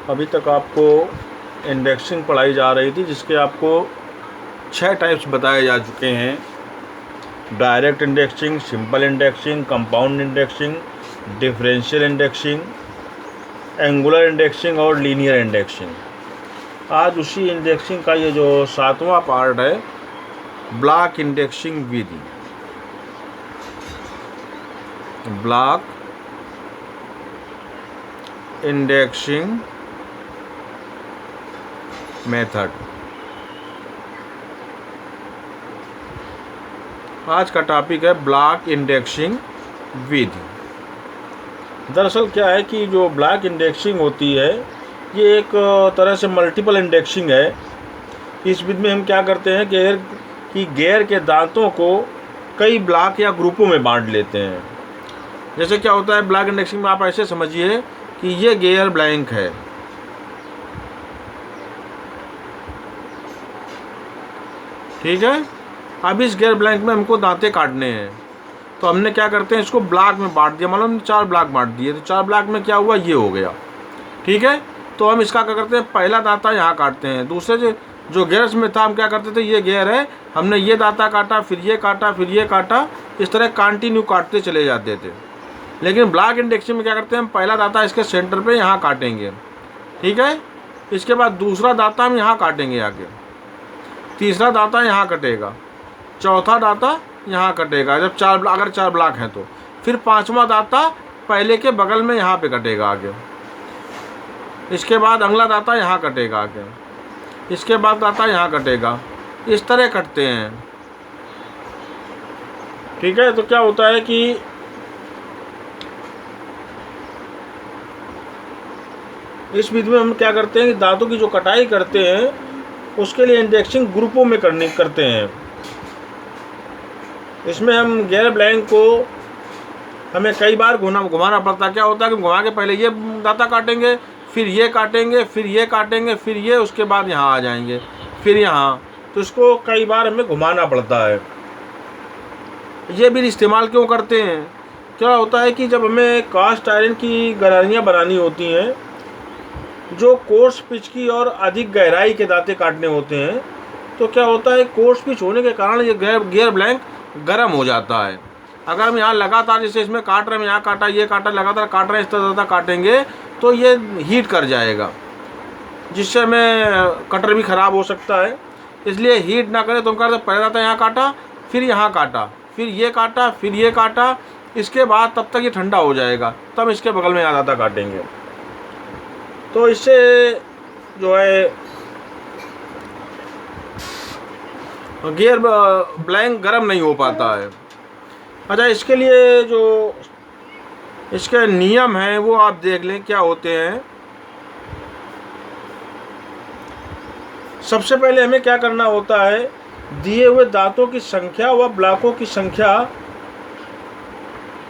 अभी तक आपको इंडेक्सिंग पढ़ाई जा रही थी, जिसके आपको 6 टाइप्स बताए जा चुके हैं। Direct indexing, simple indexing, compound indexing, differential indexing, angular indexing और लीनियर इंडेक्सिंग। आज उसी इंडेक्सिंग का ये जो 7वां पार्ट है, ब्लॉक इंडेक्सिंग विधि। Block indexing method. आज का टॉपिक है ब्लॉक इंडेक्सिंग विधि। दरअसल क्या है कि जो ब्लॉक इंडेक्सिंग होती है, ये एक तरह से मल्टीपल इंडेक्सिंग है। इस विधि में हम क्या करते हैं कि गियर के दांतों को कई ब्लॉक या ग्रुपों में बांट लेते हैं। जैसे क्या होता है ब्लॉक इंडेक्सिंग में, आप ऐसे समझिए कि ये गियर ब्लैंक है, ठीक है। अब इस गियर ब्लैंक में हमको दांते काटने हैं, तो हमने क्या करते हैं, इसको ब्लॉक में बांट दिया। मतलब हमने 4 ब्लॉक बांट दिए, तो 4 ब्लॉक में क्या हुआ, ये हो गया, ठीक है। तो हम इसका क्या करते हैं, पहला दांता यहाँ काटते हैं। दूसरे जो गियर्स में था, हम क्या करते थे, ये गियर है, हमने ये दांता काटा, फिर ये काटा, फिर ये काटा, इस तरह कंटिन्यू काटते चले जाते थे। लेकिन ब्लॉक इंडेक्सिंग में क्या करते हैं, हम पहला दांता इसके सेंटर पे यहाँ काटेंगे, ठीक है। इसके बाद दूसरा दांता हम यहाँ काटेंगे आगे, तीसरा दांता यहाँ कटेगा, चौथा दांता यहाँ कटेगा, जब अगर 4 ब्लॉक हैं तो। फिर 5वां दांता पहले के बगल में यहाँ पे कटेगा आगे। इसके बाद अगला दांता यहाँ कटेगा आगे, इसके बाद दांता यहाँ कटेगा। इस तरह कटते हैं, ठीक है। तो क्या होता है कि इस विधि में हम क्या करते हैं कि दांतों की जो कटाई करते हैं, उसके लिए इंडेक्सिंग ग्रुपों में करते हैं। इसमें हम गियर ब्लैंक को हमें कई बार घुमाना पड़ता। क्या होता है कि घुमा के पहले ये दांता काटेंगे, फिर ये काटेंगे, फिर ये काटेंगे, फिर ये, उसके बाद यहाँ आ जाएंगे, फिर यहाँ। तो इसको कई बार हमें घुमाना पड़ता है। ये भी इस्तेमाल क्यों करते हैं, क्या होता है कि जब हमें कास्ट आयरन की गरारियाँ बनानी होती हैं, जो कोर्स पिच की और अधिक गहराई के दांते काटने होते हैं, तो क्या होता है, कोर्स पिच होने के कारण ये गियर ब्लैंक गर्म हो जाता है। अगर हम यहाँ लगातार, जैसे इसमें काट रहे हैं, यहाँ काटा, ये काटा, लगातार काट रहे हैं, इस तरह ज़्यादा काटेंगे तो ये हीट कर जाएगा, जिससे हमें कटर भी ख़राब हो सकता है। इसलिए हीट ना करें तो हम करते, पहले दांता यहाँ काटा, फिर यहाँ काटा, फिर ये काटा, फिर ये काटा। इसके बाद तब तक ये ठंडा हो जाएगा, तब इसके बगल में यहाँ दांता काटेंगे। तो इससे जो है गियर ब्लैंक गर्म नहीं हो पाता है। अच्छा, इसके लिए जो इसके नियम हैं वो आप देख लें क्या होते हैं। सबसे पहले हमें क्या करना होता है, दिए हुए दांतों की संख्या व ब्लॉकों की संख्या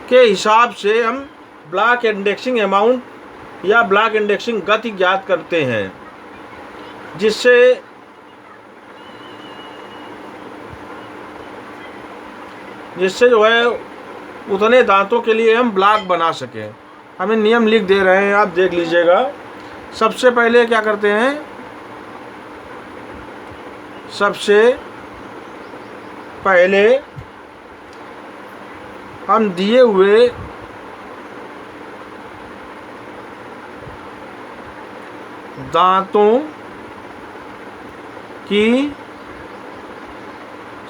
के हिसाब से हम ब्लॉक इंडेक्सिंग अमाउंट या ब्लॉक इंडेक्सिंग गति ज्ञात करते हैं, जिससे जो है उतने दांतों के लिए हम ब्लॉक बना सकें। हमें नियम लिख दे रहे हैं, आप देख लीजिएगा। सबसे पहले क्या करते हैं, सबसे पहले हम दिए हुए दांतों की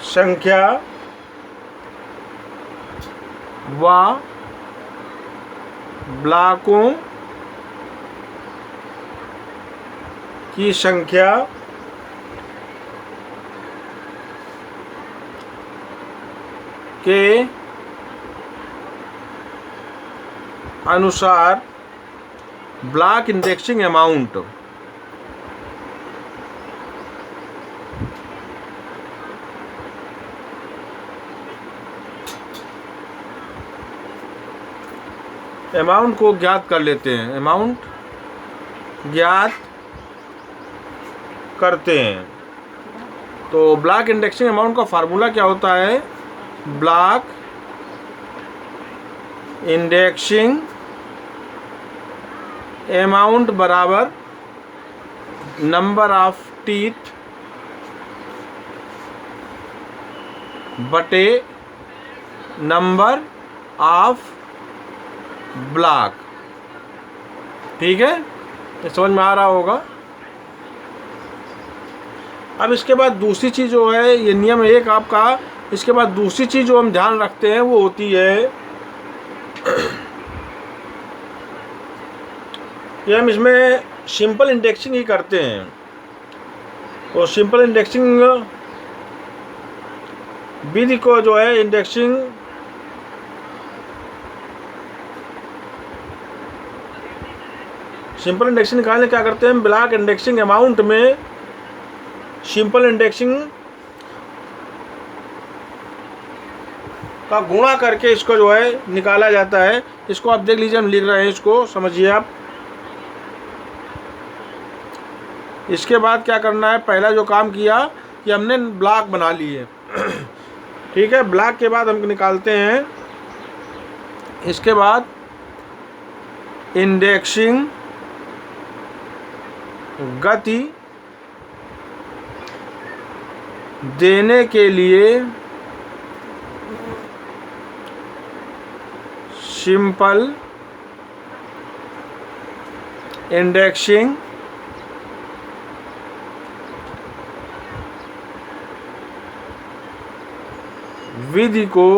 संख्या व ब्लॉकों की संख्या के अनुसार ब्लॉक इंडेक्सिंग अमाउंट को ज्ञात कर लेते हैं, अमाउंट ज्ञात करते हैं। तो ब्लॉक इंडेक्सिंग अमाउंट का फार्मूला क्या होता है, ब्लॉक इंडेक्सिंग अमाउंट बराबर नंबर ऑफ टीथ बटे नंबर ऑफ ब्लॉक। ठीक है, ये समझ में आ रहा होगा। अब इसके बाद दूसरी चीज़ जो है, ये नियम एक आपका। इसके बाद दूसरी चीज़ जो हम ध्यान रखते हैं वो होती है कि हम इसमें सिंपल इंडेक्सिंग ही करते हैं। और सिंपल इंडेक्सिंग विधि को जो है इंडेक्सिंग सिंपल इंडेक्सिंग निकालने क्या करते हैं हम, ब्लॉक इंडेक्सिंग अमाउंट में सिंपल इंडेक्सिंग का गुणा करके इसको जो है निकाला जाता है। इसको आप देख लीजिए, हम लिख रहे हैं, इसको समझिए आप। इसके बाद क्या करना है, पहला जो काम किया कि हमने ब्लॉक बना लिए ठीक है। ब्लॉक के बाद हम निकालते हैं इसके बाद इंडेक्सिंग गति देने के लिए सिंपल इंडेक्सिंग विधि को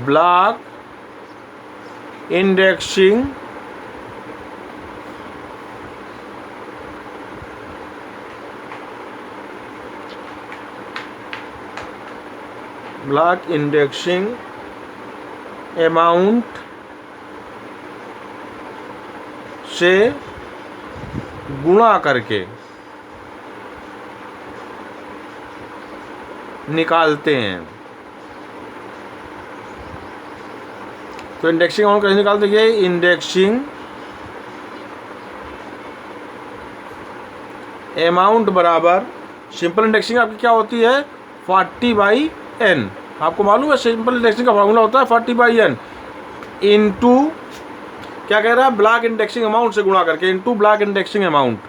ब्लॉक इंडेक्सिंग अमाउंट से गुणा करके निकालते हैं। तो इंडेक्सिंग अमाउंट कैसे निकालते हैं, इंडेक्सिंग अमाउंट बराबर सिंपल इंडेक्सिंग आपकी क्या होती है 40/n। आपको मालूम है सिंपल इंडेक्सिंग का फार्मूला होता है 40/n इंटू क्या कह रहा है ब्लॉक इंडेक्सिंग अमाउंट से गुणा करके, into block indexing amount,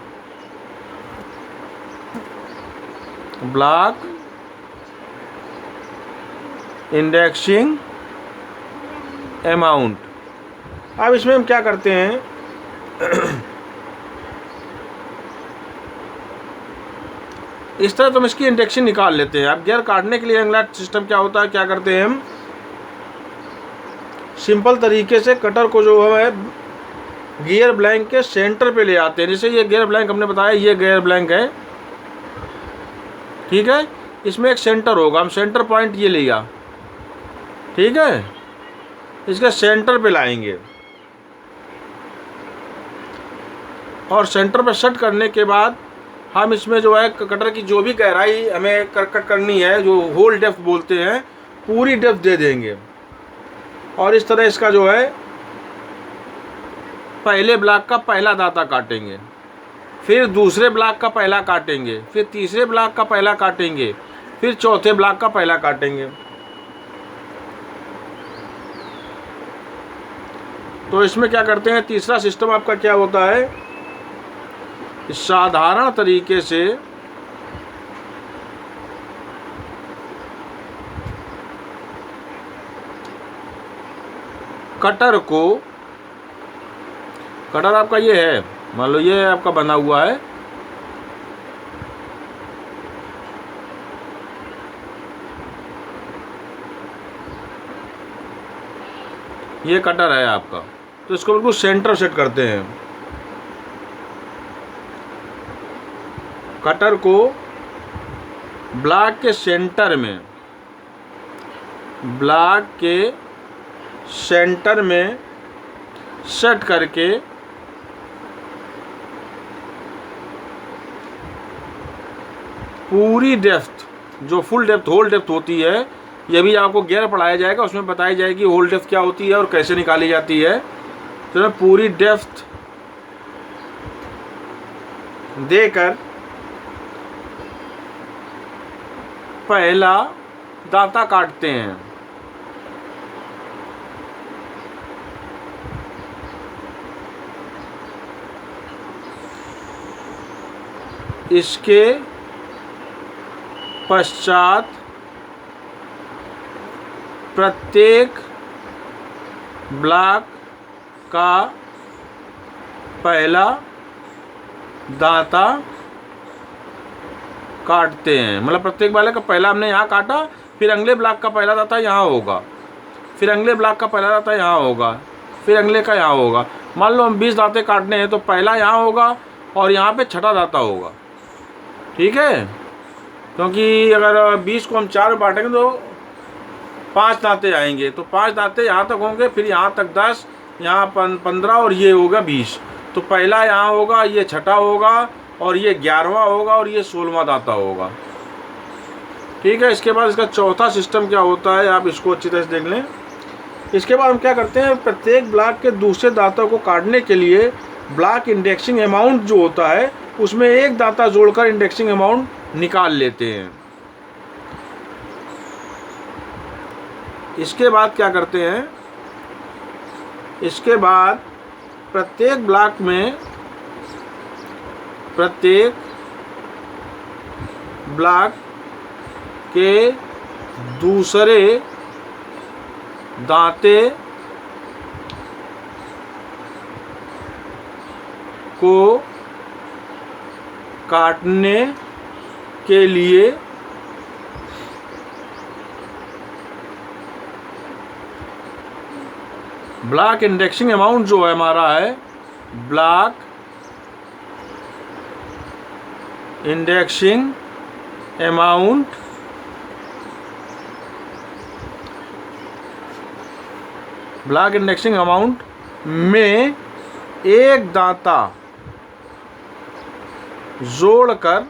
block indexing amount. अब इसमें हम क्या करते हैं इस तरह तो हम इसकी इंडेक्सिंग निकाल लेते हैं। अब गियर काटने के लिए अगला सिस्टम क्या होता है, क्या करते हैं हम सिंपल तरीके से कटर को जो है गियर ब्लैंक के सेंटर पे ले आते हैं। जैसे ये गियर ब्लैंक हमने बताया, ये गियर ब्लैंक है, ठीक है। इसमें एक सेंटर होगा, हम सेंटर पॉइंट ये लिया, ठीक है। इसके सेंटर पे लाएंगे और सेंटर पे सेट करने के बाद हम इसमें जो है कटर की जो भी गहराई हमें कट करनी है, जो होल डेप्थ बोलते हैं, पूरी डेप्थ दे देंगे। और इस तरह इसका जो है पहले ब्लॉक का पहला दाता काटेंगे, फिर दूसरे ब्लॉक का पहला काटेंगे, फिर तीसरे ब्लॉक का पहला काटेंगे, फिर चौथे ब्लॉक का पहला काटेंगे। तो इसमें क्या करते हैं, तीसरा सिस्टम आपका क्या होता है, साधारण तरीके से कटर आपका ये है, मान लो ये आपका बना हुआ है, ये कटर है आपका। तो इसको बिल्कुल सेंटर सेट करते हैं। कटर को ब्लॉक के सेंटर में, ब्लॉक के सेंटर में सेट करके पूरी डेप्थ, जो फुल डेप्थ होल डेप्थ होती है, ये भी आपको गियर पढ़ाया जाएगा, उसमें बताई जाएगी होल डेप्थ क्या होती है और कैसे निकाली जाती है। तो पूरी डेप्थ देकर पहला दांता काटते हैं। इसके पश्चात प्रत्येक ब्लॉक का पहला दांता काटते हैं। मतलब प्रत्येक ब्लॉक का पहला हमने यहाँ काटा, फिर अगले ब्लॉक का पहला दांता यहाँ होगा, फिर अगले ब्लॉक का पहला दांता यहाँ होगा, फिर अगले का यहाँ होगा। मान लो हम 20 दांते काटने हैं तो पहला यहाँ होगा और यहाँ पे छठा दांता होगा। ठीक है, क्योंकि अगर 20 को हम 4 में बांटेंगे तो 5 दांते आएंगे, तो 5 दांते यहाँ तक होंगे, फिर यहाँ तक 10, यहाँ 15 और ये होगा 20। तो पहला यहाँ होगा, ये छठा होगा और ये 11वां होगा और ये 16वां दांता होगा। ठीक है, इसके बाद इसका चौथा सिस्टम क्या होता है आप इसको अच्छी तरह से देख लें। इसके बाद हम क्या करते हैं, प्रत्येक ब्लॉक के दूसरे दांतों को काटने के लिए ब्लॉक इंडेक्सिंग अमाउंट जो होता है उसमें एक दांता जोड़कर इंडेक्सिंग अमाउंट निकाल लेते हैं। इसके बाद क्या करते हैं, इसके बाद प्रत्येक ब्लॉक में प्रत्येक ब्लॉक के दूसरे दांते को काटने के लिए ब्लॉक इंडेक्सिंग अमाउंट जो है हमारा है, block indexing amount block indexing amount में एक दांता जोड़कर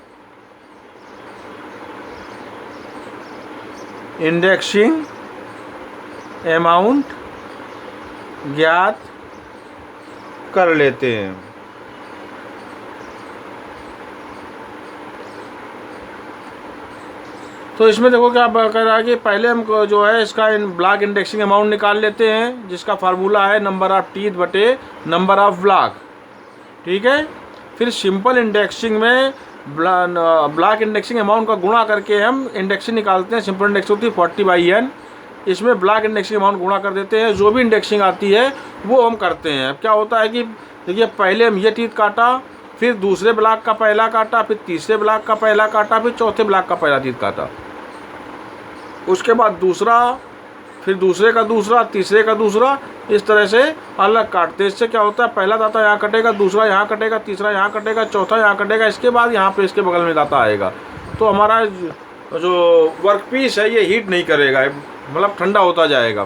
इंडेक्सिंग अमाउंट ज्ञात कर लेते हैं। तो इसमें देखो क्या कर रहा है कि पहले हम जो है इसका ब्लॉक इंडेक्सिंग अमाउंट निकाल लेते हैं, जिसका फार्मूला है नंबर ऑफ टीथ बटे नंबर ऑफ ब्लॉक। ठीक है, फिर सिंपल इंडेक्सिंग में ब्लॉक इंडेक्सिंग अमाउंट का गुणा करके हम इंडेक्सिंग निकालते हैं। सिंपल इंडेक्सिंग होती है 40/n, इसमें ब्लॉक इंडेक्सिंग अमाउंट गुणा कर देते हैं। जो भी इंडेक्सिंग आती है वो हम करते हैं। अब क्या होता है कि देखिए पहले हम ये टीथ काटा, फिर दूसरे ब्लॉक का पहला काटा, फिर तीसरे ब्लॉक का पहला काटा, फिर चौथे ब्लॉक का पहला टीथ काटा, उसके बाद दूसरा, फिर दूसरे का दूसरा, तीसरे का दूसरा, इस तरह से अलग काटते हैं। इससे क्या होता है, पहला दांता यहाँ कटेगा, दूसरा यहाँ कटेगा, तीसरा यहाँ कटेगा, चौथा यहाँ कटेगा, इसके बाद यहाँ पे इसके बगल में दांता आएगा। तो हमारा जो वर्क पीस है ये हीट नहीं करेगा, मतलब ठंडा होता जाएगा।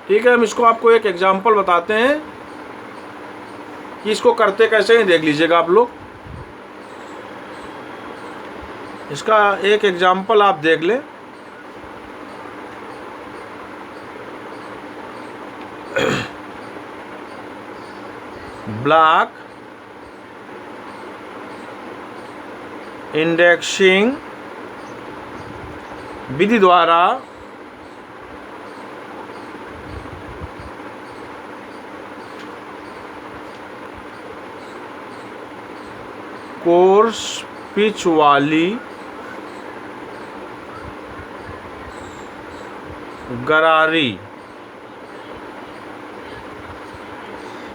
ठीक है, हम इसको आपको एक एग्जाम्पल बताते हैं कि इसको करते कैसे हैं, देख लीजिएगा आप लोग। इसका एक एग्जाम्पल आप देख लें। ब्लॉक इंडेक्सिंग विधि द्वारा कोर्स पिच वाली गरारी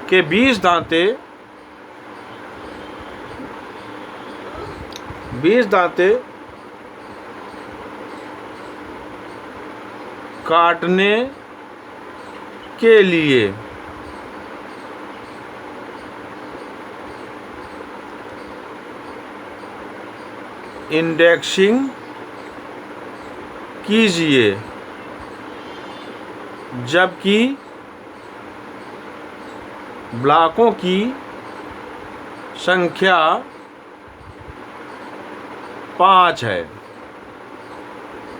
के 20 दांते काटने के लिए इंडेक्सिंग कीजिए, जबकि ब्लॉकों की संख्या 5 है।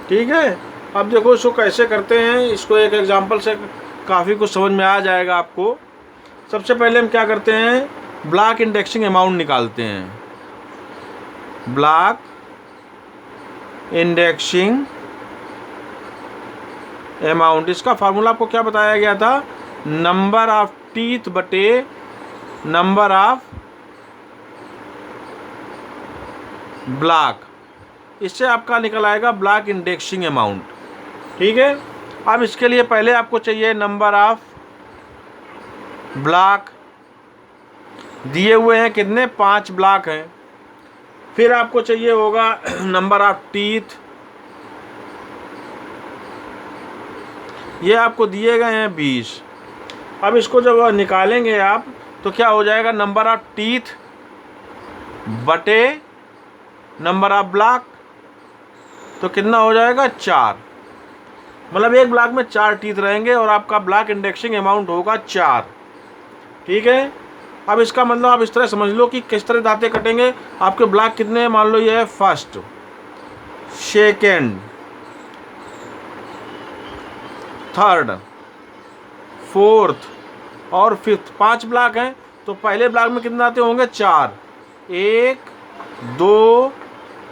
ठीक है, अब देखो इसको कैसे करते हैं, इसको एक एग्जांपल से काफ़ी कुछ समझ में आ जाएगा आपको। सबसे पहले हम क्या करते हैं, ब्लॉक इंडेक्सिंग अमाउंट निकालते हैं। ब्लॉक इंडेक्सिंग अमाउंट, इसका फार्मूला आपको क्या बताया गया था, नंबर ऑफ टीथ बटे नंबर ऑफ ब्लॉक, इससे आपका निकल आएगा ब्लॉक इंडेक्सिंग अमाउंट। ठीक है, अब इसके लिए पहले आपको चाहिए नंबर ऑफ ब्लॉक, दिए हुए हैं कितने, 5 ब्लॉक हैं। फिर आपको चाहिए होगा नंबर ऑफ टीथ, ये आपको दिए गए हैं 20। अब इसको जब निकालेंगे आप तो क्या हो जाएगा, नंबर ऑफ टीथ बटे नंबर ऑफ ब्लॉक, तो कितना हो जाएगा 4। मतलब एक ब्लॉक में 4 टीथ रहेंगे और आपका ब्लॉक इंडेक्सिंग अमाउंट होगा 4। ठीक है, अब इसका मतलब आप इस तरह समझ लो कि किस तरह दांतें कटेंगे। आपके ब्लॉक कितने हैं, मान लो ये है फर्स्ट, सेकेंड, थर्ड, फोर्थ और फिफ्थ, 5 ब्लॉक हैं। तो पहले ब्लॉक में कितने दांतें होंगे, 4, 1 2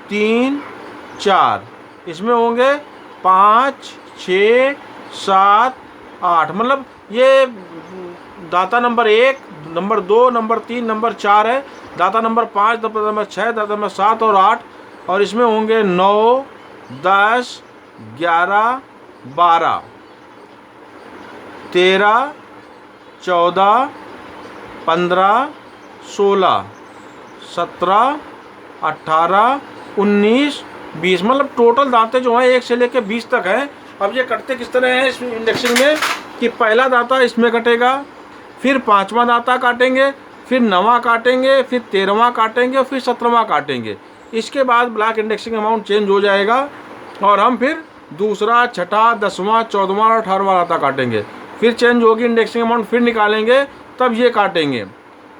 3 4, इसमें होंगे 5 6 7 8। मतलब ये दाता नंबर 1, नंबर 2, नंबर 3, नंबर 4 है। दाता नंबर 5, दाता नंबर 6, दाता नंबर 7 और 8, और इसमें होंगे 9 10 11 12 13 14 15 16 17 18 19 20। मतलब टोटल दांते जो हैं 1 से लेकर 20 तक हैं। अब ये कटते किस तरह हैं इस इंडेक्सिंग में कि पहला दाता इसमें कटेगा, फिर 5वां दाता काटेंगे, फिर 9वां काटेंगे, फिर 13वां काटेंगे और फिर 17वां काटेंगे। इसके बाद ब्लॉक इंडेक्सिंग अमाउंट चेंज हो जाएगा और हम फिर दूसरा, छठा, 10वां, 14वां और 18वां दाता काटेंगे। फिर चेंज होगी इंडेक्सिंग अमाउंट, फिर निकालेंगे, तब ये काटेंगे।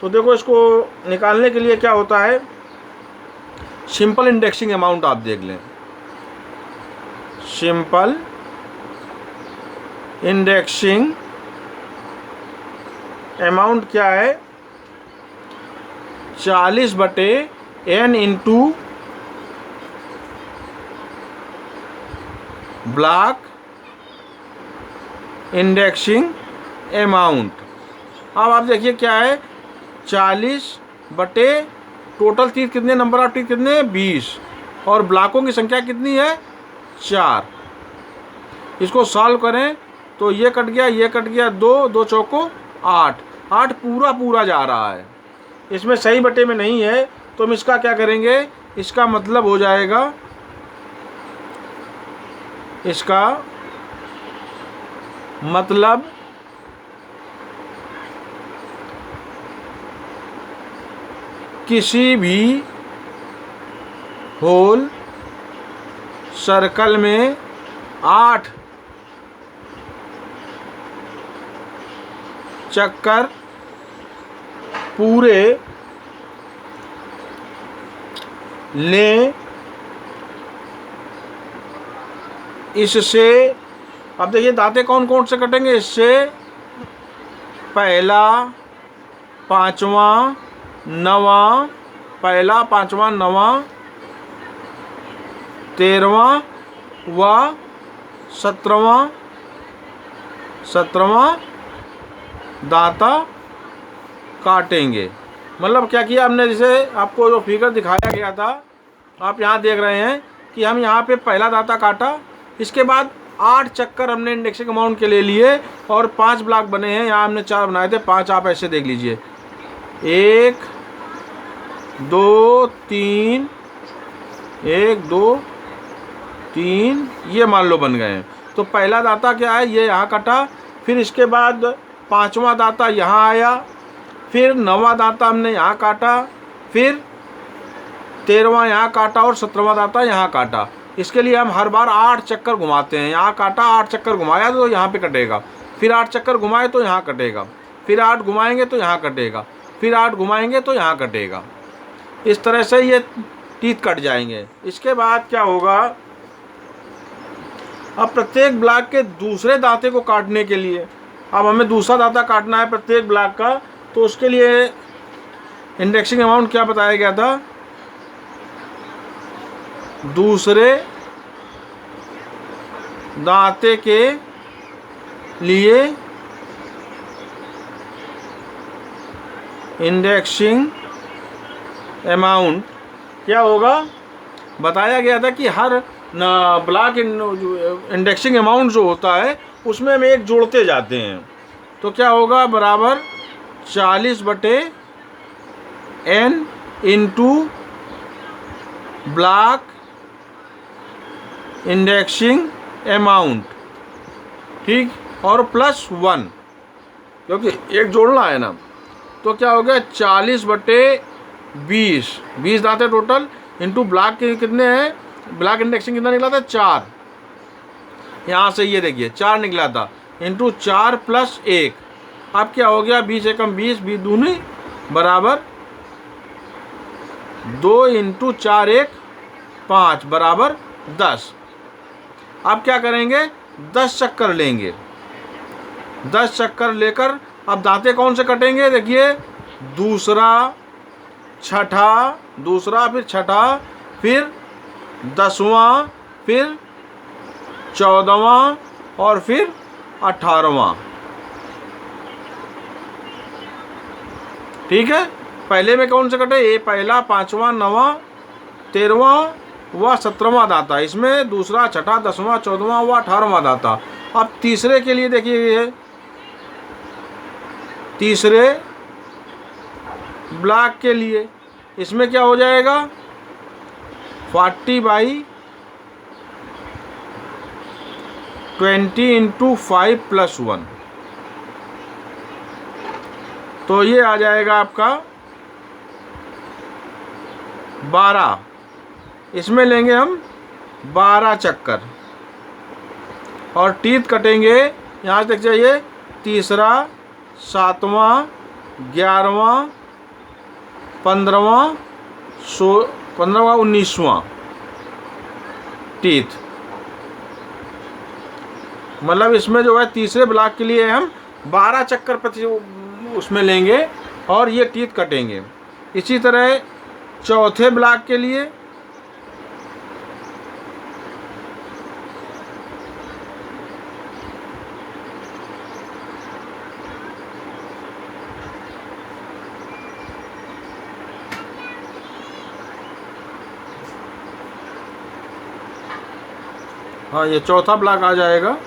तो देखो इसको निकालने के लिए क्या होता है, सिंपल इंडेक्सिंग अमाउंट आप देख लें। सिंपल इंडेक्सिंग अमाउंट क्या है, 40/n into block indexing amount. अब आप देखिए क्या है, 40 बटे टोटल टीथ कितने, नंबर ऑफ टीथ कितने, 20, और ब्लॉकों की संख्या कितनी है, 4। इसको सॉल्व करें तो ये कट गया, ये कट गया, 2 2 चौको 8 8 पूरा जा रहा है, इसमें सही बटे में नहीं है। तो हम इसका क्या करेंगे, इसका मतलब हो जाएगा, इसका मतलब किसी भी होल सर्कल में 8 चक्कर पूरे लें। इससे अब देखिए दांतें कौन कौन से कटेंगे, इससे पहला, 5वां, 9वां, पहला, 5वां, 9वां, 13वां व 17वां दांता काटेंगे। मतलब क्या किया हमने, जैसे आपको जो फिगर दिखाया गया था आप यहाँ देख रहे हैं कि हम यहाँ पे पहला दांता काटा, इसके बाद 8 चक्कर हमने इंडेक्सिंग अमाउंट के ले लिए और 5 ब्लॉक बने हैं। यहाँ हमने 4 बनाए थे, 5 आप ऐसे देख लीजिए, 1 2 3, 1 2 3, ये मान लो बन गए हैं। तो पहला दाता क्या है, ये यहाँ कटा, फिर इसके बाद 5वां दाता यहाँ आया, फिर 9वां दाता हमने यहाँ काटा, फिर 13वां यहाँ काटा और 17वां दाता यहाँ काटा। इसके लिए हम हर बार 8 चक्कर घुमाते हैं। यहाँ काटा, 8 चक्कर घुमाया तो यहाँ पे कटेगा, फिर 8 चक्कर घुमाए तो यहाँ कटेगा, फिर 8 घुमाएंगे तो यहाँ कटेगा, फिर 8 घुमाएंगे तो यहाँ कटेगा। इस तरह से ये टीथ कट जाएंगे। इसके बाद क्या होगा, अब प्रत्येक ब्लॉक के दूसरे दांते को काटने के लिए अब हमें दूसरा दांता काटना है प्रत्येक ब्लॉक का। तो उसके लिए इंडेक्सिंग अमाउंट क्या बताया गया था, दूसरे दांते के लिए इंडेक्सिंग अमाउंट क्या होगा, बताया गया था कि हर ब्लॉक इंडेक्सिंग अमाउंट जो होता है उसमें हम एक जोड़ते जाते हैं। तो क्या होगा, बराबर 40/n into block indexing amount, ठीक, और +1, क्योंकि एक जोड़ना है ना। तो क्या हो गया, 40/20, 20 दाते टोटल, इंटू ब्लॉक के कितने हैं, ब्लॉक इंडेक्सिंग कितना निकला था, 4, यहाँ से ये देखिए 4 निकला था, इंटू 4 + 1। अब क्या हो गया, 20 एकम 20, 20 दूनी बराबर 2 इंटू 4 1 5 बराबर 10। अब क्या करेंगे, 10 चक्कर लेंगे। 10 चक्कर लेकर अब दांते कौन से कटेंगे, देखिए दूसरा, छठा, दूसरा, फिर छठा, फिर 10वां, फिर 14वां और फिर 18वां। ठीक है, पहले में कौन से कटे, ये पहला, 5वां, 9वां, 13वां व 17वां दाता, इसमें दूसरा, छठा, 10वां, 14वां व 18वां दाता। अब तीसरे के लिए देखिए, ये तीसरे ब्लॉक के लिए इसमें क्या हो जाएगा, 40/20 इंटू 5 + 1, तो ये आ जाएगा आपका 12। इसमें लेंगे हम 12 चक्कर और टीथ कटेंगे, यहाँ तक जाइए, तीसरा, 7वां, 11वां, 15वां, 19वां टीथ। मतलब इसमें जो है तीसरे ब्लॉक के लिए हम 12 चक्कर प्रति उसमें लेंगे और ये टीथ कटेंगे। इसी तरह चौथे ब्लॉक के लिए हाँ, ये चौथा ब्लॉक आ जाएगा।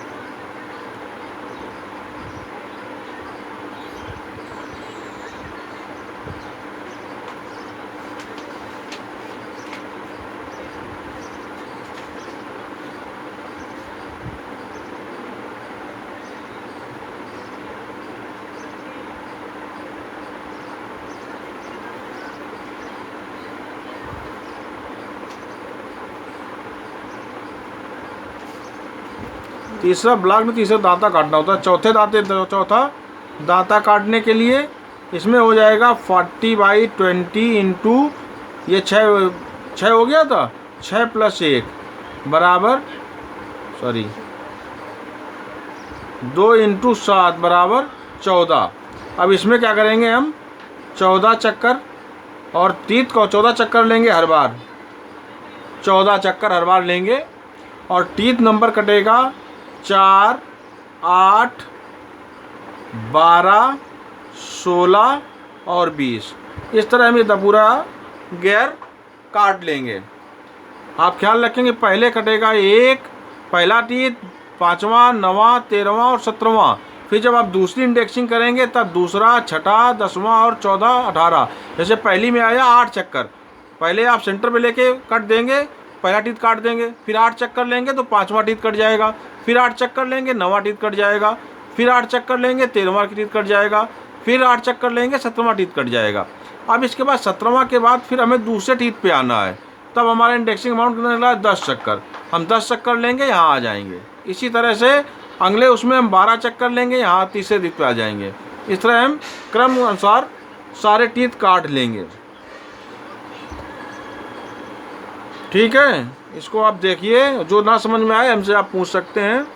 तीसरा ब्लॉक में तीसरा दांता काटना होता है। चौथा दांता काटने के लिए इसमें हो जाएगा 40/20 इंटू ये 6 हो गया था, 6 + 1 बराबर 2 इंटू 7 बराबर 14। अब इसमें क्या करेंगे हम, 14 चक्कर और टीथ को 14 चक्कर लेंगे हर बार, 14 चक्कर हर बार लेंगे और टीथ नंबर कटेगा 4, 8, 12, 16 और 20। इस तरह हम ये पूरा गियर काट लेंगे। आप ख्याल रखेंगे, पहले कटेगा एक, पहला टीथ, 5वां, 9वां, 13वां और 17वां। फिर जब आप दूसरी इंडेक्सिंग करेंगे तब दूसरा, छठा, 10वां और 14, 18। जैसे पहली में आया 8 चक्कर, पहले आप सेंटर पे लेके कट देंगे, पहला टीथ काट देंगे, फिर 8 चक्कर लेंगे तो 5वां टीथ कट जाएगा, फिर 8 चक्कर लेंगे 9वां टीथ कट जाएगा, फिर 8 चक्कर लेंगे 13वां टीथ कट जाएगा, फिर 8 चक्कर लेंगे 17वां टीथ कट जाएगा। अब इसके बाद 17वां के बाद फिर हमें दूसरे टीथ पे आना है, तब हमारा इंडेक्सिंग अमाउंट कितना निकला है, 10 चक्कर। हम 10 चक्कर लेंगे, यहाँ आ जाएंगे। इसी तरह से अगले उसमें हम 12 चक्कर लेंगे, यहाँ तीसरे टीथ पे आ जाएंगे। इस तरह हम क्रम अनुसार सारे टीथ काट लेंगे। ठीक है, इसको आप देखिए, जो ना समझ में आए हमसे आप पूछ सकते हैं।